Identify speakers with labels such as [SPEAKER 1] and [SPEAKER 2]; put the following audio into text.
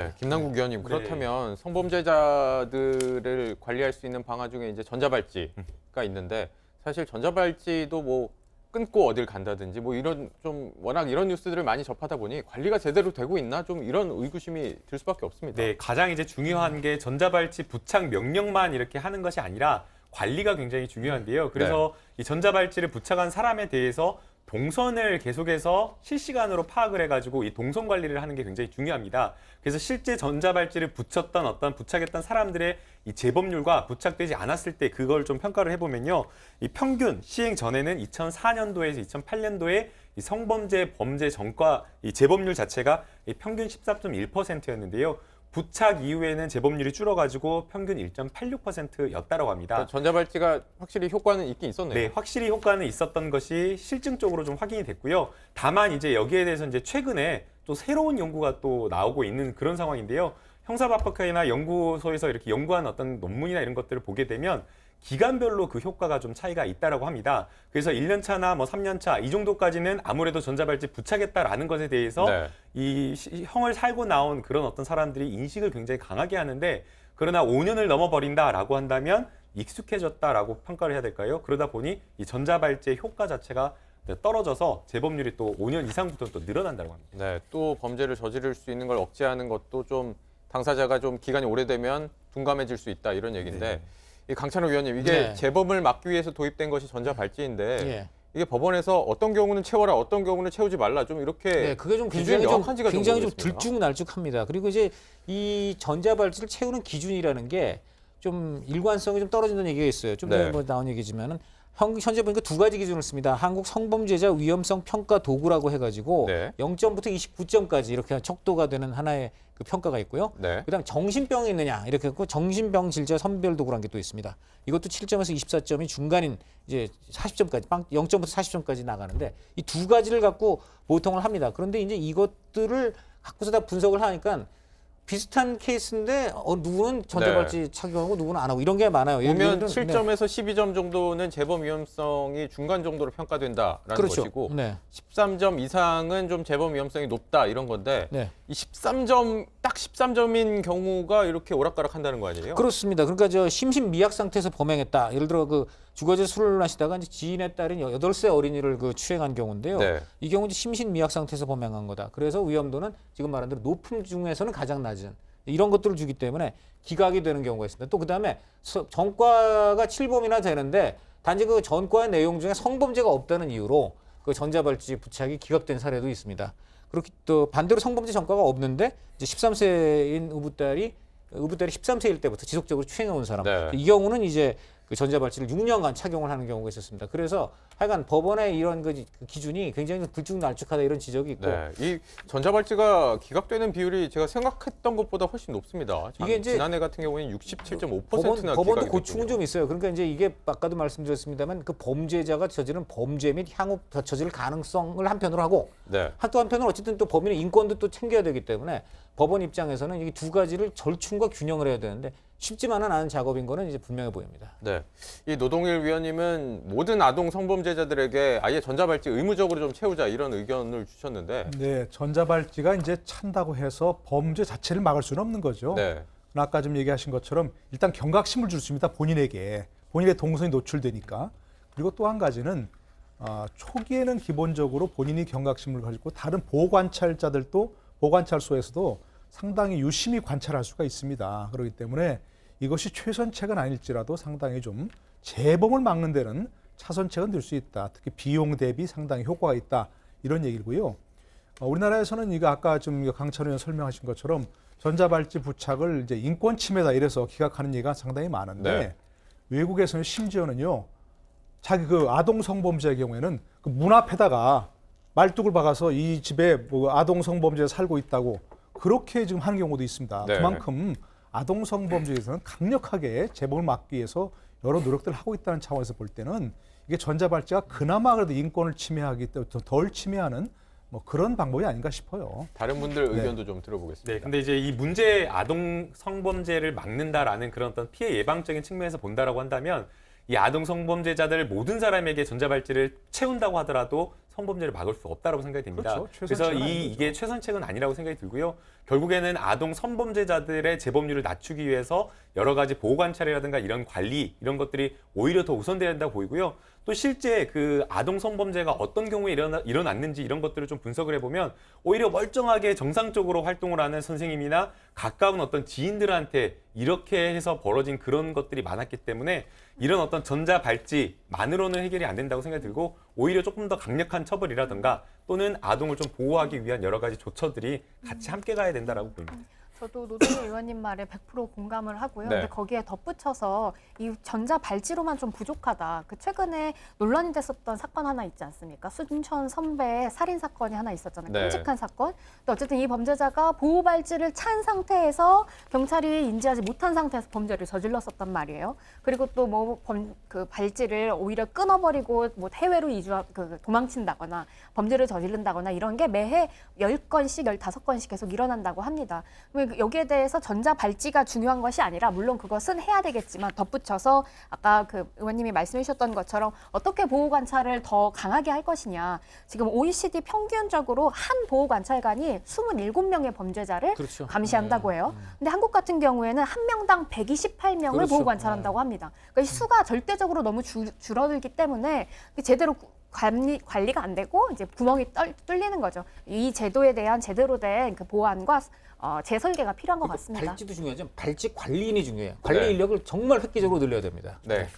[SPEAKER 1] 네, 김남국 위원님, 그렇다면 성범죄자들을 관리할 수 있는 방안 중에 이제 전자발찌가 있는데, 사실 전자발찌도 뭐 끊고 어딜 간다든지 뭐 이런 좀 워낙 이런 뉴스들을 많이 접하다 보니 관리가 제대로 되고 있나 좀 이런 의구심이 들 수밖에 없습니다.
[SPEAKER 2] 네, 가장 이제 중요한 게 전자발찌 부착 명령만 이렇게 하는 것이 아니라 관리가 굉장히 중요한데요. 그래서 이 전자발찌를 부착한 사람에 대해서 동선을 계속해서 실시간으로 파악을 해가지고 이 동선 관리를 하는 게 굉장히 중요합니다. 그래서 실제 전자발찌를 부착했던 사람들의 이 재범률과 부착되지 않았을 때 그걸 좀 평가를 해보면요. 이 평균 시행 전에는 2004년도에서 2008년도에 이 성범죄 범죄 전과 이 재범률 자체가 이 평균 14.1%였는데요. 부착 이후에는 재범률이 줄어가지고 평균 1.86%였다고 합니다.
[SPEAKER 1] 그러니까 전자발찌가 확실히 효과는 있긴 있었네요.
[SPEAKER 2] 네, 확실히 효과는 있었던 것이 실증적으로 좀 확인이 됐고요. 다만 이제 여기에 대해서 이제 최근에 또 새로운 연구가 또 나오고 있는 그런 상황인데요. 형사법학회나 연구소에서 이렇게 연구한 어떤 논문이나 이런 것들을 보게 되면 기간별로 그 효과가 좀 차이가 있다라고 합니다. 그래서 1년 차나 뭐 3년 차 이 정도까지는 아무래도 전자발찌 부착했다라는 것에 대해서 이 형을 살고 나온 그런 어떤 사람들이 인식을 굉장히 강하게 하는데, 그러나 5년을 넘어버린다라고 한다면 익숙해졌다라고 평가를 해야 될까요? 그러다 보니 이 전자발찌의 효과 자체가 떨어져서 재범률이 또 5년 이상부터 또 늘어난다고 합니다.
[SPEAKER 1] 네, 또 범죄를 저지를 수 있는 걸 억제하는 것도 좀 당사자가 좀 기간이 오래되면 둔감해질 수 있다 이런 얘기인데, 이 강찬호 위원님, 이게 재범을 막기 위해서 도입된 것이 전자발찌인데 이게 법원에서 어떤 경우는 채워라, 어떤 경우는 채우지 말라, 좀 이렇게
[SPEAKER 3] 그게 좀
[SPEAKER 1] 기준이
[SPEAKER 3] 굉장히 좀
[SPEAKER 1] 모르겠습니다.
[SPEAKER 3] 들쭉날쭉합니다. 그리고 이제 이 전자발찌를 채우는 기준이라는 게 좀 일관성이 좀 떨어진다는 얘기가 있어요. 좀 전에 뭐 나온 얘기지만은 현재 보니까 두 가지 기준을 씁니다. 한국 성범죄자 위험성 평가 도구라고 해가지고 0점부터 29점까지 이렇게 척도가 되는 하나의 그 평가가 있고요. 그다음 정신병이 있느냐 이렇게 했고, 정신병 질자 선별 도구라는 게 또 있습니다. 이것도 7점에서 24점이 중간인 이제 40점까지 0점부터 40점까지 나가는데, 이 두 가지를 갖고 보통을 합니다. 그런데 이제 이것들을 갖고서 다 분석을 하니까 비슷한 케이스인데 누구는 전자발찌 착용하고 누구는 안 하고 이런 게 많아요.
[SPEAKER 1] 보면 7점에서 12점 정도는 재범 위험성이 중간 정도로 평가된다라는 것이고 13점 이상은 좀 재범 위험성이 높다 이런 건데 이 13점 딱 13점인 경우가 이렇게 오락가락한다는 거 아니에요?
[SPEAKER 3] 그렇습니다. 그러니까 저 심신미약 상태에서 범행했다. 예를 들어 그 주거제 술을 마시다가 이제 지인에 따른 8세 어린이를 그 추행한 경우인데요. 이 경우 이제 심신미약 상태에서 범행한 거다. 그래서 위험도는 지금 말한 대로 높은 중에서는 가장 낮은 이런 것들을 주기 때문에 기각이 되는 경우가 있습니다. 또 그다음에 전과가 7범이나 되는데 단지 그 전과의 내용 중에 성범죄가 없다는 이유로 그 전자발찌 부착이 기각된 사례도 있습니다. 그렇게 또 반대로 성범죄 전과가 없는데 이제 13세인 의붓딸이 13세일 때부터 지속적으로 추행해 온 사람. 이 경우는 이제 그 전자발찌를 6년간 착용을 하는 경우가 있었습니다. 그래서 하여간 법원의 이런 그 기준이 굉장히 들쭉날쭉하다 이런 지적이 있고,
[SPEAKER 1] 이 전자발찌가 기각되는 비율이 제가 생각했던 것보다 훨씬 높습니다. 이게 이제 지난해 같은 경우에는 67.5%나
[SPEAKER 3] 법원도 고충은 좀 있어요. 그러니까 이제 이게 아까도 말씀드렸습니다만 그 범죄자가 저지른 범죄 및 향후 저지를 가능성을 한편으로 하고, 또 한편으로 어쨌든 또 범인의 인권도 또 챙겨야 되기 때문에 법원 입장에서는 이 두 가지를 절충과 균형을 해야 되는데 쉽지만은 않은 작업인 거는 이제 분명해 보입니다.
[SPEAKER 1] 이 노동일 위원님은 모든 아동 성범죄자들에게 아예 전자발찌 의무적으로 좀 채우자 이런 의견을 주셨는데,
[SPEAKER 4] 전자발찌가 이제 찬다고 해서 범죄 자체를 막을 수는 없는 거죠. 아까 좀 얘기하신 것처럼 일단 경각심을 줄 수 있습니다. 본인에게. 본인의 동선이 노출되니까. 그리고 또 한 가지는 초기에는 기본적으로 본인이 경각심을 가지고 다른 보호관찰자들도 보호관찰소에서도 상당히 유심히 관찰할 수가 있습니다. 그렇기 때문에 이것이 최선책은 아닐지라도 상당히 좀 재범을 막는 데는 차선책은 될 수 있다. 특히 비용 대비 상당히 효과가 있다. 이런 얘기고요. 우리나라에서는 이거 아까 좀 강찬호 의원 설명하신 것처럼 전자발찌 부착을 이제 인권 침해다 이래서 기각하는 얘기가 상당히 많은데 외국에서는 심지어는요. 자기 그 아동 성범죄의 경우에는 그 문 앞에다가 말뚝을 박아서 이 집에 뭐 아동 성범죄가 살고 있다고 그렇게 지금 하는 경우도 있습니다. 그만큼 아동 성범죄에서는 강력하게 재범을 막기 위해서 여러 노력들을 하고 있다는 차원에서 볼 때는 이게 전자발찌가 그나마 그래도 인권을 침해하기 때문에 덜 침해하는 뭐 그런 방법이 아닌가 싶어요.
[SPEAKER 1] 다른 분들 의견도 좀 들어보겠습니다.
[SPEAKER 2] 근데 이제 이 문제 아동 성범죄를 막는다라는 그런 어떤 피해 예방적인 측면에서 본다라고 한다면 이 아동 성범죄자들 모든 사람에게 전자발찌를 채운다고 하더라도 성범죄를 막을 수 없다라고 생각이 됩니다.
[SPEAKER 4] 그렇죠.
[SPEAKER 2] 그래서
[SPEAKER 4] 최선책은 아닌
[SPEAKER 2] 이게
[SPEAKER 4] 거죠.
[SPEAKER 2] 최선책은 아니라고 생각이 들고요. 결국에는 아동 성범죄자들의 재범률을 낮추기 위해서 여러 가지 보호 관찰이라든가 이런 관리 이런 것들이 오히려 더 우선돼야 된다고 보이고요. 또 실제 그 아동 성범죄가 어떤 경우에 일어났는지 이런 것들을 좀 분석을 해보면 오히려 멀쩡하게 정상적으로 활동을 하는 선생님이나 가까운 어떤 지인들한테 이렇게 해서 벌어진 그런 것들이 많았기 때문에 이런 어떤 전자발찌만으로는 해결이 안 된다고 생각이 들고 오히려 조금 더 강력한 처벌이라든가 또는 아동을 좀 보호하기 위한 여러 가지 조처들이 같이 함께 가야 된다라고 보입니다.
[SPEAKER 5] 저도 노동희 의원님 말에 100% 공감을 하고요.
[SPEAKER 1] 네.
[SPEAKER 5] 근데 거기에 덧붙여서 이 전자 발찌로만 좀 부족하다. 그 최근에 논란이 됐었던 사건 하나 있지 않습니까? 순천 선배의 살인 사건이 하나 있었잖아요.
[SPEAKER 1] 네.
[SPEAKER 5] 끔찍한 사건. 근데 어쨌든 이 범죄자가 보호 발찌를 찬 상태에서 경찰이 인지하지 못한 상태에서 범죄를 저질렀었단 말이에요. 그리고 또 뭐 그 발찌를 오히려 끊어버리고 뭐 해외로 도망친다거나 범죄를 저지른다거나 이런 게 매해 10건씩 15건씩 계속 일어난다고 합니다. 여기에 대해서 전자 발찌가 중요한 것이 아니라 물론 그것은 해야 되겠지만 덧붙여서 아까 그 의원님이 말씀해 주셨던 것처럼 어떻게 보호 관찰을 더 강하게 할 것이냐. 지금 OECD 평균적으로 한 보호 관찰관이 27명의 범죄자를
[SPEAKER 3] 그렇죠.
[SPEAKER 5] 감시한다고 해요. 근데 한국 같은 경우에는 한 명당 128명을
[SPEAKER 3] 그렇죠.
[SPEAKER 5] 보호 관찰한다고 합니다. 그러니까 이 수가 절대적으로 너무 줄어들기 때문에 제대로 관리가 안 되고 이제 구멍이 뚫리는 거죠. 이 제도에 대한 제대로 된 그 보완과 재설계가 필요한 것 같습니다.
[SPEAKER 3] 발찌도 중요하지만 발찌 관리인이 중요해요. 관리
[SPEAKER 1] 네.
[SPEAKER 3] 인력을 정말 획기적으로 늘려야 됩니다.
[SPEAKER 1] 네.